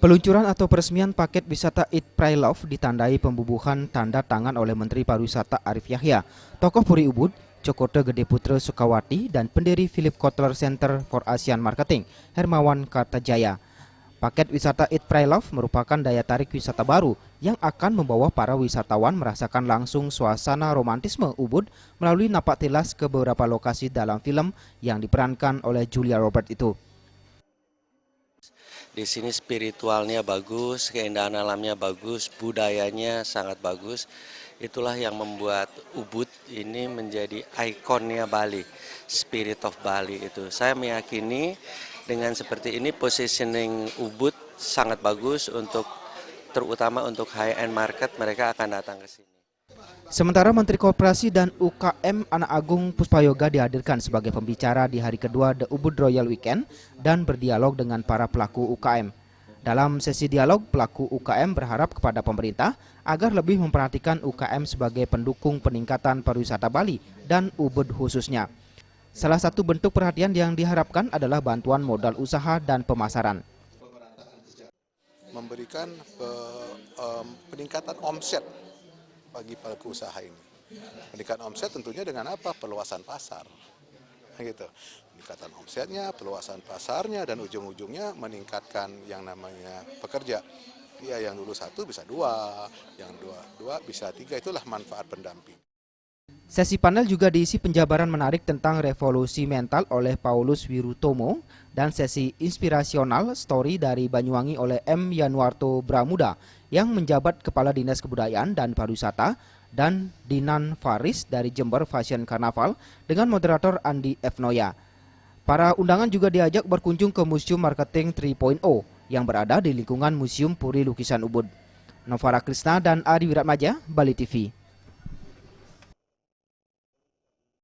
Peluncuran atau peresmian paket wisata Eat Pray Love ditandai pembubuhan tanda tangan oleh Menteri Pariwisata Arif Yahya, tokoh Puri Ubud, Cokote Gede Putra Sukawati, dan pendiri Philip Kotler Center for Asian Marketing, Hermawan Kartajaya. Paket wisata Eat Pray Love merupakan daya tarik wisata baru yang akan membawa para wisatawan merasakan langsung suasana romantisme Ubud melalui napak tilas ke beberapa lokasi dalam film yang diperankan oleh Julia Robert itu. Di sini spiritualnya bagus, keindahan alamnya bagus, budayanya sangat bagus. Itulah yang membuat Ubud ini menjadi ikonnya Bali, spirit of Bali itu. Saya meyakini dengan seperti ini positioning Ubud sangat bagus untuk terutama untuk high-end market, mereka akan datang ke sini. Sementara Menteri Koperasi dan UKM Anak Agung Puspayoga dihadirkan sebagai pembicara di hari kedua The Ubud Royal Weekend dan berdialog dengan para pelaku UKM. Dalam sesi dialog, pelaku UKM berharap kepada pemerintah agar lebih memperhatikan UKM sebagai pendukung peningkatan pariwisata Bali dan Ubud khususnya. Salah satu bentuk perhatian yang diharapkan adalah bantuan modal usaha dan pemasaran. Memberikan peningkatan omset bagi pelaku usaha ini. Peningkatan omset tentunya dengan apa? Perluasan pasar. Gitu. Peningkatan omsetnya, perluasan pasarnya, dan ujung-ujungnya meningkatkan yang namanya pekerja. Ya, yang dulu satu bisa dua, yang dua bisa tiga, itulah manfaat pendamping. Sesi panel juga diisi penjabaran menarik tentang revolusi mental oleh Paulus Wirutomo dan sesi inspirasional story dari Banyuwangi oleh M. Yanuarto Bramuda yang menjabat Kepala Dinas Kebudayaan dan Pariwisata, dan Dinan Faris dari Jember Fashion Carnaval dengan moderator Andi F. Noya. Para undangan juga diajak berkunjung ke Museum Marketing 3.0 yang berada di lingkungan Museum Puri Lukisan Ubud. Novara Krisna dan Adi Wiratmaja, Bali TV.